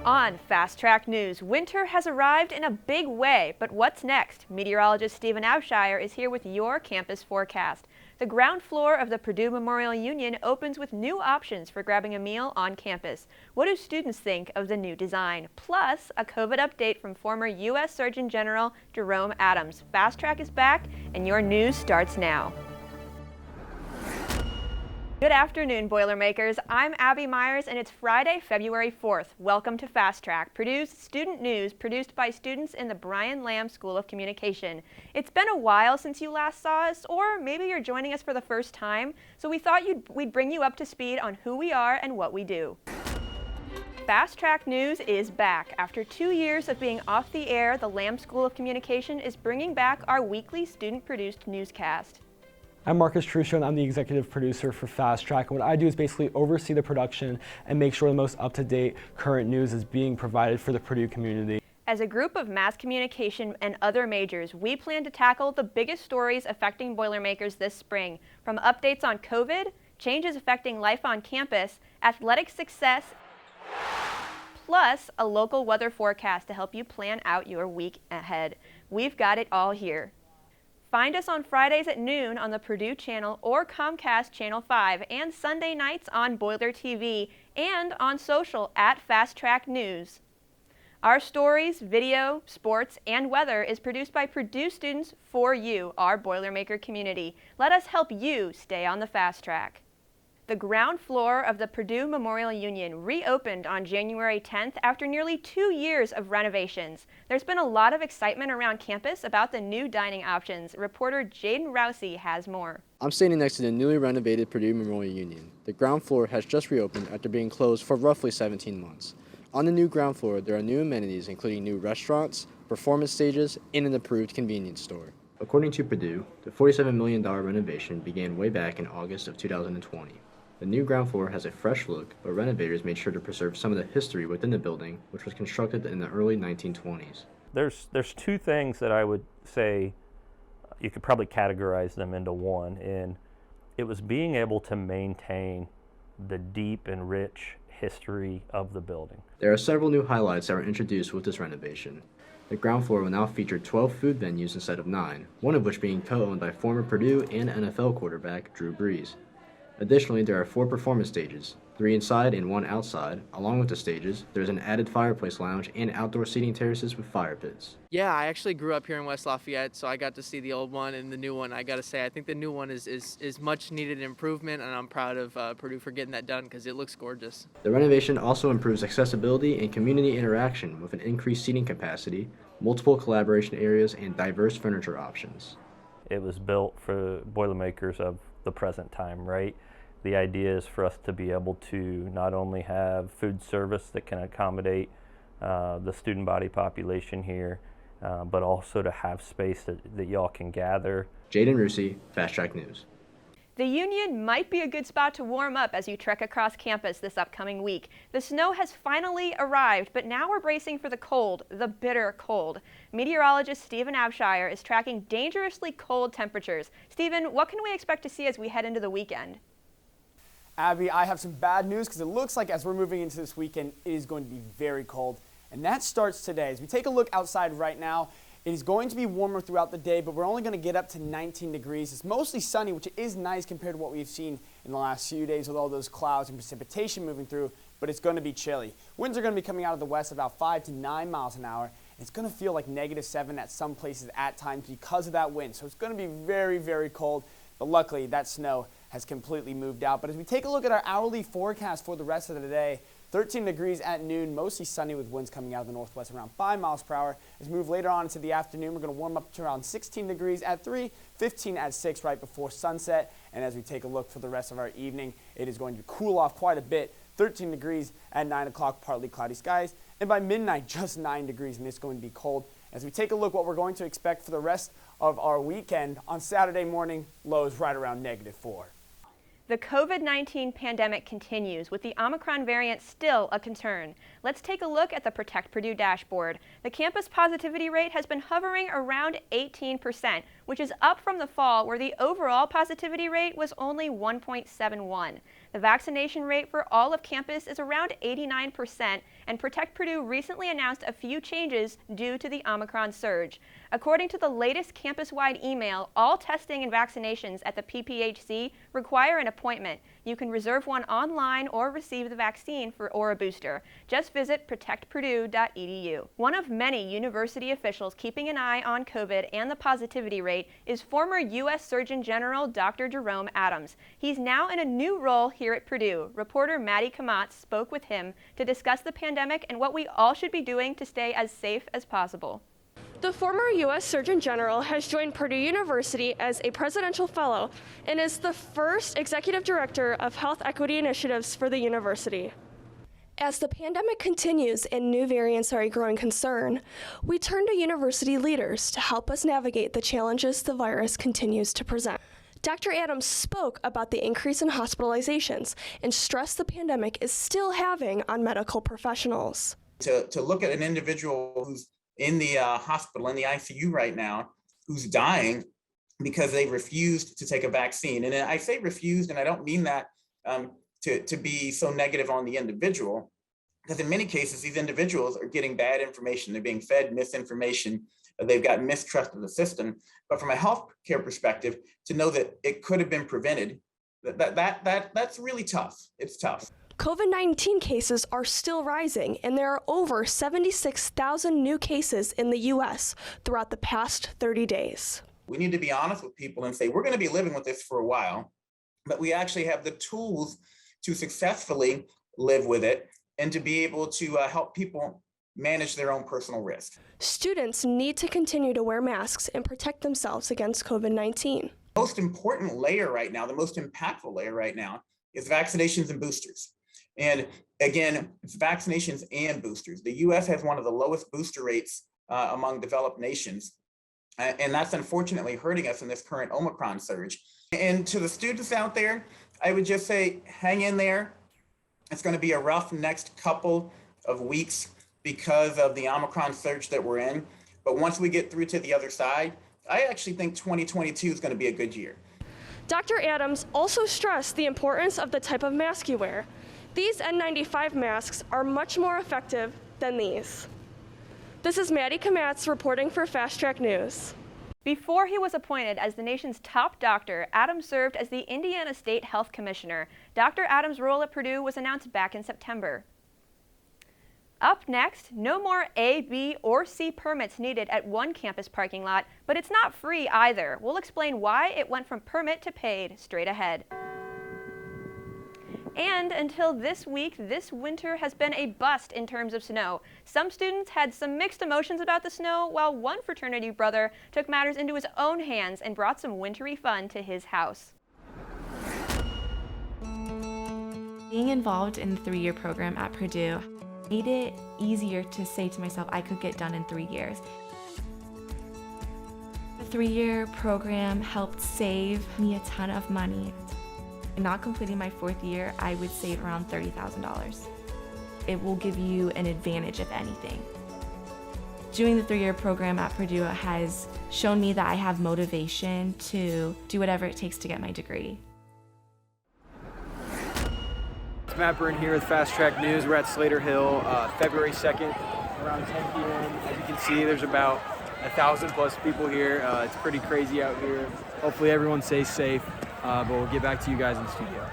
On Fast Track News, winter has arrived in a big way, but what's next? Meteorologist Stephen Abshire is here with your campus forecast. The ground floor of the Purdue Memorial Union opens with new options for grabbing a meal on campus. What do students think of the new design? Plus, a COVID update from former U.S. Surgeon General Jerome Adams. Fast Track is back, and your news starts now. Good afternoon, Boilermakers. I'm Abby Myers, and it's Friday, February 4th. Welcome to Fast Track, Purdue's student news produced by students in the Brian Lamb School of Communication. It's been a while since you last saw us, or maybe you're joining us for the first time, so we thought we'd bring you up to speed on who we are and what we do. Fast Track News is back. After 2 years of being off the air, the Lamb School of Communication is bringing back our weekly student-produced newscast. I'm Truscio, and I'm the executive producer for Fast Track. And what I do is basically oversee the production and make sure the most up-to-date current news is being provided for the Purdue community. As a group of mass communication and other majors, we plan to tackle the biggest stories affecting Boilermakers this spring, from updates on COVID, changes affecting life on campus, athletic success, plus a local weather forecast to help you plan out your week ahead. We've got it all here. Find us on Fridays at noon on the Purdue Channel or Comcast Channel 5, and Sunday nights on BoilerTV and on social at Fast Track News. Our stories, video, sports, and weather is produced by Purdue students for you, our Boilermaker community. Let us help you stay on the fast track. The ground floor of the Purdue Memorial Union reopened on January 10th after nearly 2 years of renovations. There's been a lot of excitement around campus about the new dining options. Reporter Jaeden Roussey has more. I'm standing next to the newly renovated Purdue Memorial Union. The ground floor has just reopened after being closed for roughly 17 months. On the new ground floor, there are new amenities including new restaurants, performance stages, and an approved convenience store. According to Purdue, the $47 million renovation began way back in August of 2020. The new ground floor has a fresh look, but renovators made sure to preserve some of the history within the building, which was constructed in the early 1920s. There's two things that I would say you could probably categorize them into one, and it was being able to maintain the deep and rich history of the building. There are several new highlights that were introduced with this renovation. The ground floor will now feature 12 food venues instead of 9, one of which being co-owned by former Purdue and NFL quarterback Drew Brees. Additionally, there are 4 performance stages, 3 inside and 1 outside. Along with the stages, there's an added fireplace lounge and outdoor seating terraces with fire pits. Yeah, I actually grew up here in West Lafayette, so I got to see the old one and the new one. I got to say, I think the new one is much needed improvement, and I'm proud of Purdue for getting that done because it looks gorgeous. The renovation also improves accessibility and community interaction with an increased seating capacity, multiple collaboration areas, and diverse furniture options. It was built for Boilermakers of the present time, right? The idea is for us to be able to not only have food service that can accommodate the student body population here, but also to have space that y'all can gather. Jaeden Roussey, Fast Track News. The Union might be a good spot to warm up as you trek across campus this upcoming week. The snow has finally arrived, but now we're bracing for the cold, the bitter cold. Meteorologist Stephen Abshire is tracking dangerously cold temperatures. Stephen, what can we expect to see as we head into the weekend? Abby, I have some bad news because it looks like as we're moving into this weekend, it is going to be very cold. And that starts today. As we take a look outside right now, it is going to be warmer throughout the day, but we're only going to get up to 19 degrees. It's mostly sunny, which is nice compared to what we've seen in the last few days with all those clouds and precipitation moving through, but it's going to be chilly. Winds are going to be coming out of the west about 5 to 9 miles an hour. It's going to feel like -7 at some places at times because of that wind. So it's going to be very, very cold, but luckily that snow has completely moved out. But as we take a look at our hourly forecast for the rest of the day, 13 degrees at noon, mostly sunny with winds coming out of the northwest around 5 miles per hour. As we move later on into the afternoon, we're going to warm up to around 16 degrees at 3, 15 at 6 right before sunset. And as we take a look for the rest of our evening, it is going to cool off quite a bit. 13 degrees at 9 o'clock, partly cloudy skies. And by midnight, just 9 degrees, and it's going to be cold. As we take a look what we're going to expect for the rest of our weekend, on Saturday morning, lows right around -4. The COVID-19 pandemic continues, with the Omicron variant still a concern. Let's take a look at the Protect Purdue dashboard. The campus positivity rate has been hovering around 18%, which is up from the fall where the overall positivity rate was only 1.71. The vaccination rate for all of campus is around 89%, and Protect Purdue recently announced a few changes due to the Omicron surge. According to the latest campus-wide email, all testing and vaccinations at the PPHC require an appointment. You can reserve one online or receive the vaccine or a booster. Just visit protectpurdue.edu. One of many university officials keeping an eye on COVID and the positivity rate is former U.S. Surgeon General Dr. Jerome Adams. He's now in a new role here at Purdue. Reporter Maddie Kamats spoke with him to discuss the pandemic and what we all should be doing to stay as safe as possible. The former U.S. Surgeon General has joined Purdue University as a presidential fellow and is the first executive director of health equity initiatives for the university. As the pandemic continues and new variants are a growing concern, we turn to university leaders to help us navigate the challenges the virus continues to present. Dr. Adams spoke about the increase in hospitalizations and stressed the pandemic is still having on medical professionals. To look at an individual who's in the hospital, in the ICU right now, who's dying because they refused to take a vaccine. And I say refused, and I don't mean that to be so negative on the individual, because in many cases, these individuals are getting bad information. They're being fed misinformation. They've got mistrust of the system. But from a healthcare perspective, to know that it could have been prevented, that's really tough. It's tough. COVID-19 cases are still rising, and there are over 76,000 new cases in the U.S. throughout the past 30 days. We need to be honest with people and say, we're going to be living with this for a while, but we actually have the tools to successfully live with it and to be able to help people manage their own personal risk. Students need to continue to wear masks and protect themselves against COVID-19. The most important layer right now, the most impactful layer right now, is vaccinations and boosters. And again, it's vaccinations and boosters. The U.S. has one of the lowest booster rates among developed nations. And that's unfortunately hurting us in this current Omicron surge. And to the students out there, I would just say, hang in there. It's going to be a rough next couple of weeks because of the Omicron surge that we're in. But once we get through to the other side, I actually think 2022 is going to be a good year. Dr. Adams also stressed the importance of the type of mask you wear. These N95 masks are much more effective than these. This is Maddie Kamats reporting for Fast Track News. Before he was appointed as the nation's top doctor, Adams served as the Indiana State Health Commissioner. Dr. Adams' role at Purdue was announced back in September. Up next, no more A, B, or C permits needed at one campus parking lot, but it's not free either. We'll explain why it went from permit to paid straight ahead. And until this week, this winter has been a bust in terms of snow. Some students had some mixed emotions about the snow, while one fraternity brother took matters into his own hands and brought some wintry fun to his house. Being involved in the 3-year program at Purdue made it easier to say to myself I could get done in 3 years. The 3-year program helped save me a ton of money. Not completing my 4th year, I would save around $30,000. It will give you an advantage, if anything. Doing the 3-year program at Purdue has shown me that I have motivation to do whatever it takes to get my degree. It's Matt Byrn here with Fast Track News. We're at Slater Hill, February 2nd, around 10 p.m. As you can see, there's about 1,000 plus people here. It's pretty crazy out here. Hopefully everyone stays safe. But we'll get back to you guys in the studio.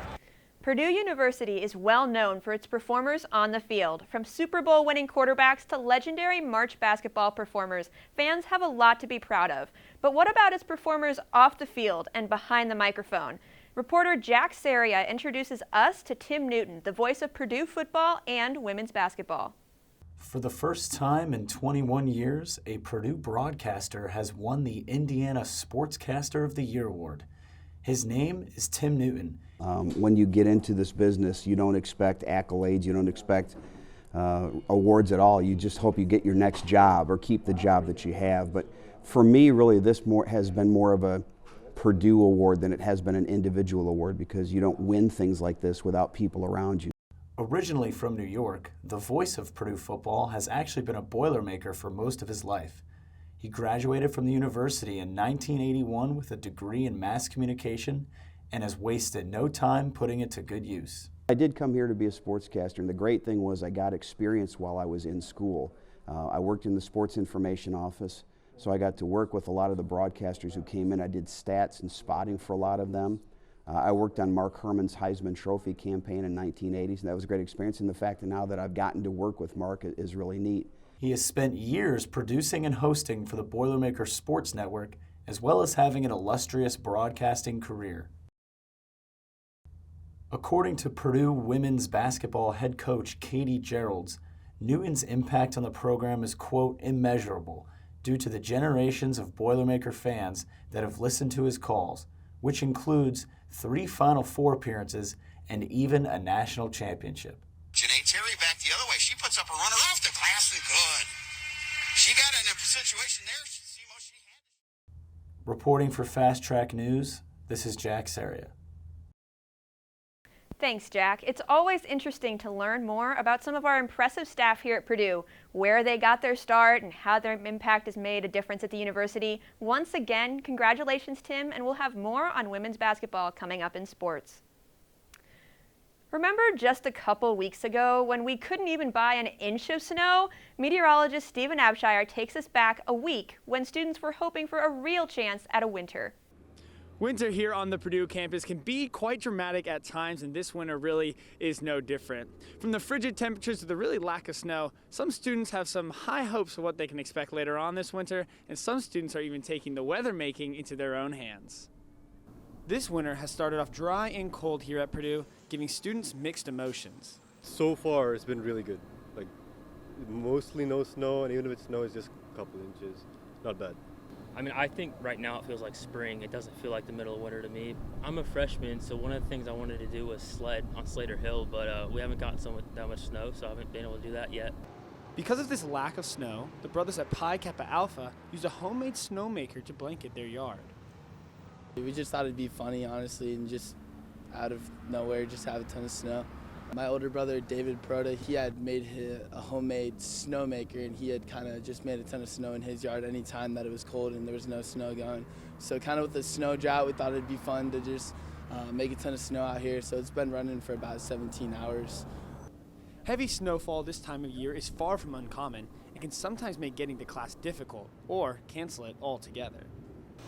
Purdue University is well known for its performers on the field. From Super Bowl winning quarterbacks to legendary March basketball performers, fans have a lot to be proud of. But what about its performers off the field and behind the microphone? Reporter Jack Saria introduces us to Tim Newton, the voice of Purdue football and women's basketball. For the first time in 21 years, a Purdue broadcaster has won the Indiana Sportscaster of the Year award. His name is Tim Newton. When you get into this business, you don't expect accolades, you don't expect awards at all. You just hope you get your next job or keep the job that you have. But for me, really, this has been more of a Purdue award than it has been an individual award, because you don't win things like this without people around you. Originally from New York, the voice of Purdue football has actually been a Boilermaker for most of his life. He graduated from the university in 1981 with a degree in mass communication and has wasted no time putting it to good use. I did come here to be a sportscaster, and the great thing was I got experience while I was in school. I worked in the sports information office, so I got to work with a lot of the broadcasters who came in. I did stats and spotting for a lot of them. I worked on Mark Herman's Heisman Trophy campaign in 1980s, and that was a great experience, and the fact that now that I've gotten to work with Mark is really neat. He has spent years producing and hosting for the Boilermaker Sports Network, as well as having an illustrious broadcasting career. According to Purdue women's basketball head coach Katie Geralds, Newton's impact on the program is, quote, immeasurable due to the generations of Boilermaker fans that have listened to his calls, which includes 3 Final Four appearances and even a national championship. Janae Terry back the other way. She puts up a runner off the glass and good. She got in a situation there. She had. Reporting for Fast Track News, this is Jack Saria. Thanks, Jack. It's always interesting to learn more about some of our impressive staff here at Purdue, where they got their start and how their impact has made a difference at the university. Once again, congratulations, Tim, and we'll have more on women's basketball coming up in sports. Remember just a couple weeks ago when we couldn't even buy an inch of snow? Meteorologist Stephen Abshire takes us back a week when students were hoping for a real chance at a winter. Winter here on the Purdue campus can be quite dramatic at times, and this winter really is no different. From the frigid temperatures to the really lack of snow, some students have some high hopes for what they can expect later on this winter, and some students are even taking the weather making into their own hands. This winter has started off dry and cold here at Purdue, giving students mixed emotions. So far, it's been really good. Like, mostly no snow, and even if it snows, just a couple inches. Not bad. I mean, I think right now it feels like spring. It doesn't feel like the middle of winter to me. I'm a freshman, so one of the things I wanted to do was sled on Slater Hill, but we haven't gotten that much snow, so I haven't been able to do that yet. Because of this lack of snow, the brothers at Pi Kappa Alpha used a homemade snowmaker to blanket their yard. We just thought it'd be funny, honestly, and just out of nowhere, just have a ton of snow. My older brother, David Proda, he had made a homemade snowmaker, and he had kind of just made a ton of snow in his yard any time that it was cold and there was no snow going. So kind of with the snow drought, we thought it'd be fun to just make a ton of snow out here. So it's been running for about 17 hours. Heavy snowfall this time of year is far from uncommon and can sometimes make getting to class difficult or cancel it altogether.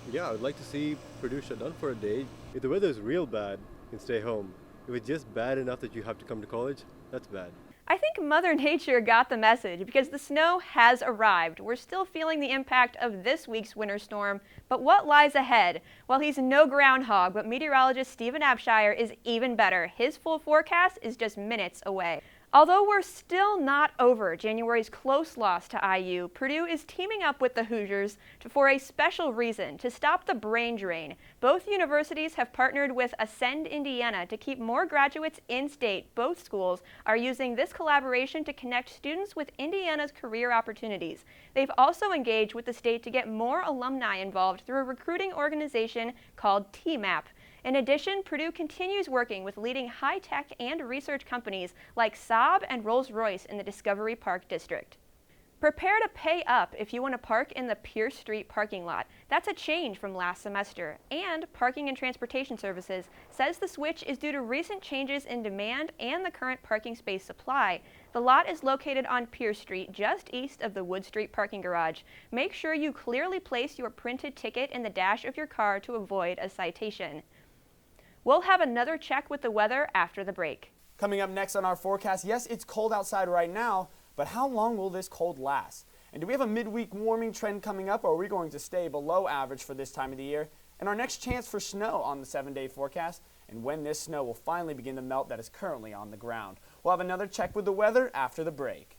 Yeah, I would like to see Purdue shut down for a day. If the weather is real bad, you can stay home. If it's just bad enough that you have to come to college, that's bad. I think Mother Nature got the message because the snow has arrived. We're still feeling the impact of this week's winter storm, but what lies ahead? Well, he's no groundhog, but meteorologist Stephen Abshire is even better. His full forecast is just minutes away. Although we're still not over January's close loss to IU, Purdue is teaming up with the Hoosiers for a special reason, to stop the brain drain. Both universities have partnered with Ascend Indiana to keep more graduates in-state. Both schools are using this collaboration to connect students with Indiana's career opportunities. They've also engaged with the state to get more alumni involved through a recruiting organization called TMAP. In addition, Purdue continues working with leading high-tech and research companies like Saab and Rolls-Royce in the Discovery Park District. Prepare to pay up if you want to park in the Pierce Street parking lot. That's a change from last semester. And Parking and Transportation Services says the switch is due to recent changes in demand and the current parking space supply. The lot is located on Pierce Street, just east of the Wood Street parking garage. Make sure you clearly place your printed ticket in the dash of your car to avoid a citation. We'll have another check with the weather after the break. Coming up next on our forecast, yes, it's cold outside right now, but how long will this cold last? And do we have a midweek warming trend coming up, or are we going to stay below average for this time of the year? And our next chance for snow on the 7-day forecast, and when this snow will finally begin to melt that is currently on the ground. We'll have another check with the weather after the break.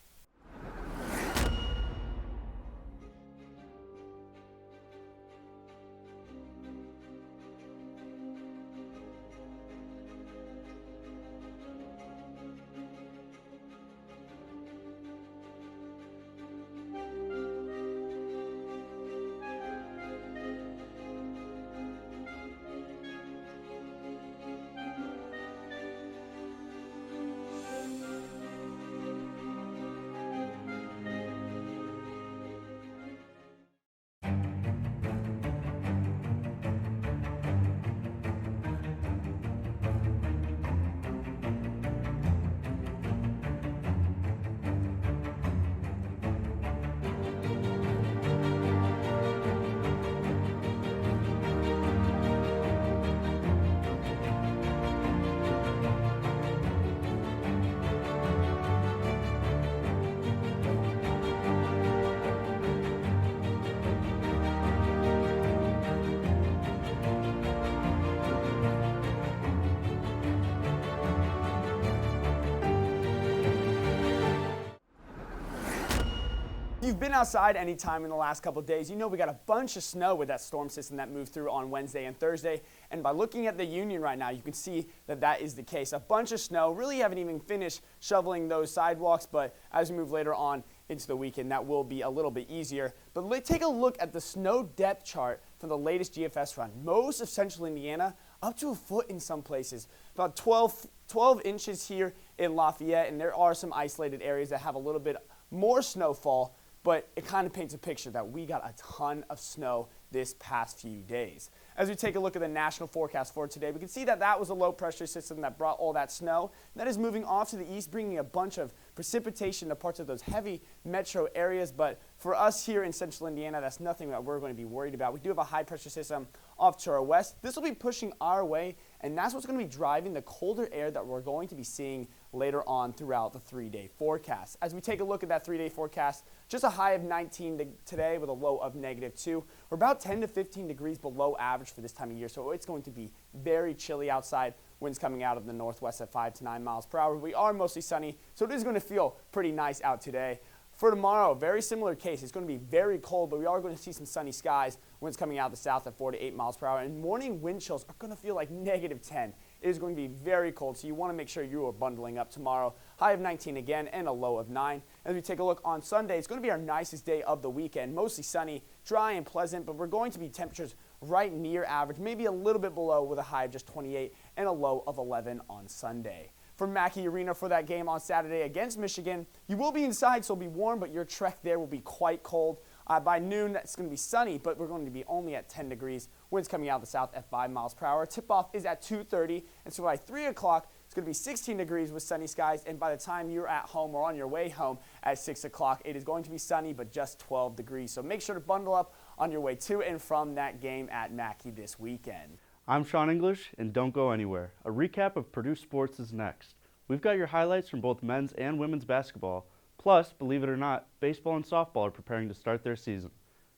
If you've been outside any time in the last couple of days, you know we got a bunch of snow with that storm system that moved through on Wednesday and Thursday. And by looking at the Union right now, you can see that that is the case. A bunch of snow. Really haven't even finished shoveling those sidewalks, but as we move later on into the weekend, that will be a little bit easier. But take a look at the snow depth chart from the latest GFS run. Most of central Indiana, up to a foot in some places. About 12 inches here in Lafayette, and there are some isolated areas that have a little bit more snowfall. But it kind of paints a picture that we got a ton of snow this past few days. As we take a look at the national forecast for today, we can see that that was a low pressure system that brought all that snow. That is moving off to the east, bringing a bunch of precipitation to parts of those heavy metro areas. But for us here in central Indiana, that's nothing that we're going to be worried about. We do have a high pressure system off to our west. This will be pushing our way, and that's what's going to be driving the colder air that we're going to be seeing later on throughout the 3-day forecast. As we take a look at that 3-day forecast, just a high of 19 today with a low of -2. We're about 10 to 15 degrees below average for this time of year, so it's going to be very chilly outside. Winds coming out of the northwest at 5 to 9 miles per hour. We are mostly sunny, so it is going to feel pretty nice out today. For tomorrow, very similar case. It's going to be very cold, but we are going to see some sunny skies. Winds coming out of the south at 4 to 8 miles per hour, and morning wind chills are going to feel like -10. It is going to be very cold, so you want to make sure you are bundling up tomorrow. High of 19 again and a low of 9. As we take a look on Sunday, it's going to be our nicest day of the weekend. Mostly sunny, dry and pleasant, but we're going to be temperatures right near average, maybe a little bit below with a high of just 28 and a low of 11 on Sunday. From Mackey Arena for that game on Saturday against Michigan, you will be inside, so it'll be warm, but your trek there will be quite cold. By noon, it's going to be sunny, but we're going to be only at 10 degrees. Winds coming out of the south at 5 miles per hour. Tip-off is at 2:30, and so by 3 o'clock, it's going to be 16 degrees with sunny skies, and by the time you're at home or on your way home at 6 o'clock, it is going to be sunny, but just 12 degrees. So make sure to bundle up on your way to and from that game at Mackey this weekend. I'm Sean English, and don't go anywhere. A recap of Purdue sports is next. We've got your highlights from both men's and women's basketball. Plus, believe it or not, baseball and softball are preparing to start their season.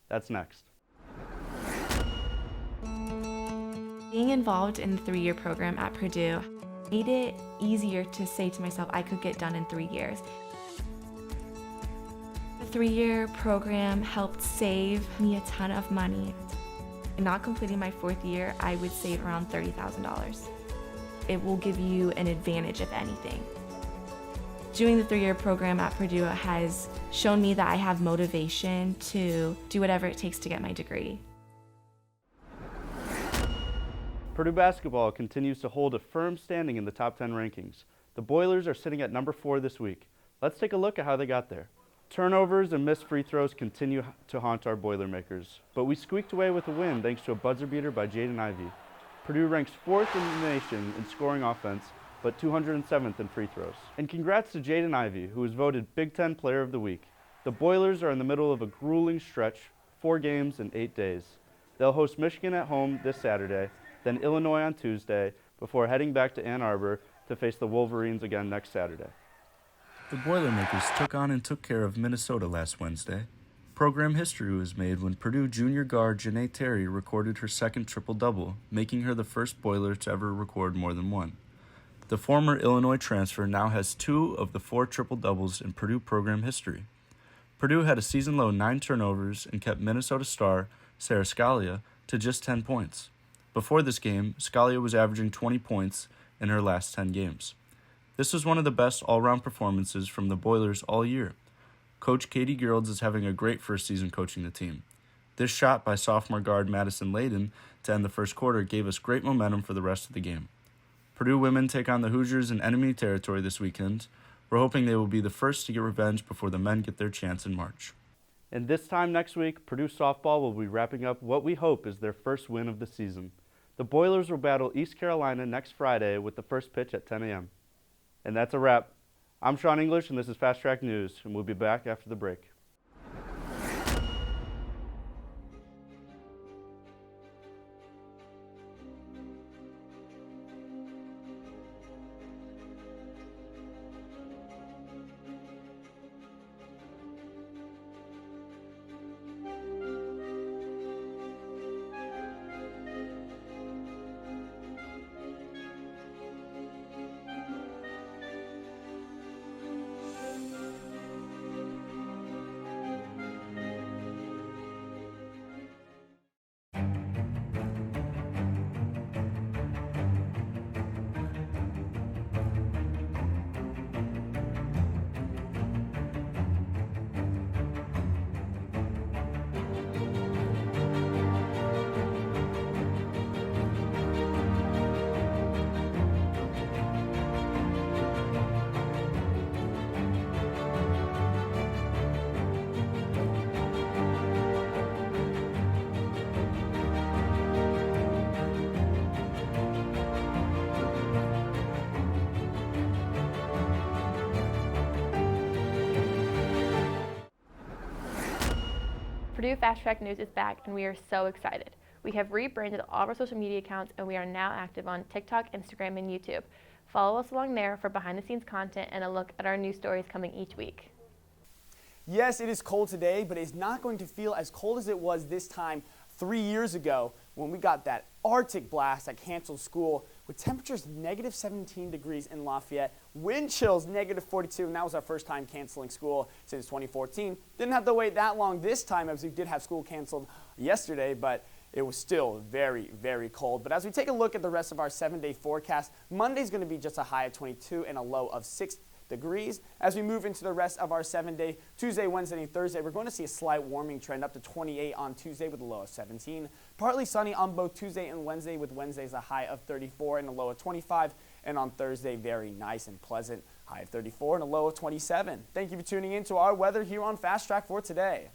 That's next. Being involved in the 3-year program at Purdue made it easier to say to myself I could get done in 3 years. The 3-year program helped save me a ton of money. In not completing my 4th year, I would save around $30,000. It will give you an advantage, if anything. Doing the 3-year program at Purdue has shown me that I have motivation to do whatever it takes to get my degree. Purdue basketball continues to hold a firm standing in the top 10 rankings. The Boilers are sitting at number 4 this week. Let's take a look at how they got there. Turnovers and missed free throws continue to haunt our Boilermakers, but we squeaked away with a win thanks to a buzzer beater by Jaeden Ivey. Purdue ranks 4th in the nation in scoring offense, but 207th in free throws. And congrats to Jaeden Ivey, who was voted Big Ten Player of the Week. The Boilers are in the middle of a grueling stretch, 4 games in 8 days. They'll host Michigan at home this Saturday, then Illinois on Tuesday, before heading back to Ann Arbor to face the Wolverines again next Saturday. The Boilermakers took on and took care of Minnesota last Wednesday. Program history was made when Purdue junior guard Janae Terry recorded her second triple-double, making her the first Boiler to ever record more than one. The former Illinois transfer now has 2 of the 4 triple-doubles in Purdue program history. Purdue had a season-low 9 turnovers and kept Minnesota star Sarah Scalia to just 10 points. Before this game, Scalia was averaging 20 points in her last 10 games. This was one of the best all-round performances from the Boilers all year. Coach Katie Gerolds is having a great first season coaching the team. This shot by sophomore guard Madison Layden to end the first quarter gave us great momentum for the rest of the game. Purdue women take on the Hoosiers in enemy territory this weekend. We're hoping they will be the first to get revenge before the men get their chance in March. And this time next week, Purdue softball will be wrapping up what we hope is their first win of the season. The Boilers will battle East Carolina next Friday with the first pitch at 10 a.m. And that's a wrap. I'm Sean English, and this is Fast Track News, and we'll be back after the break. Purdue Fast Track News is back, and we are so excited. We have rebranded all of our social media accounts, and we are now active on TikTok, Instagram, and YouTube. Follow us along there for behind-the-scenes content and a look at our news stories coming each week. Yes, it is cold today, but it's not going to feel as cold as it was this time 3 years ago when we got that Arctic blast that canceled school with temperatures negative 17 degrees in Lafayette, wind chills negative 42, and that was our first time canceling school since 2014. Didn't have to wait that long this time as we did have school canceled yesterday, but it was still very, very cold. But as we take a look at the rest of our 7-day forecast, Monday's going to be just a high of 22 and a low of 6 degrees. As we move into the rest of our 7-day, Tuesday, Wednesday, and Thursday, we're going to see a slight warming trend up to 28 on Tuesday with a low of 17. Partly sunny on both Tuesday and Wednesday, with Wednesday's a high of 34 and a low of 25. And on Thursday, very nice and pleasant, high of 34 and a low of 27. Thank you for tuning in to our weather here on Fast Track for today.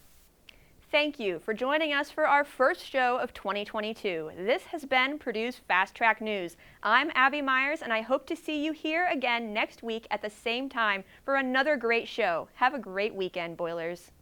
Thank you for joining us for our first show of 2022. This has been Purdue's Fast Track News. I'm Abby Myers, and I hope to see you here again next week at the same time for another great show. Have a great weekend, Boilers.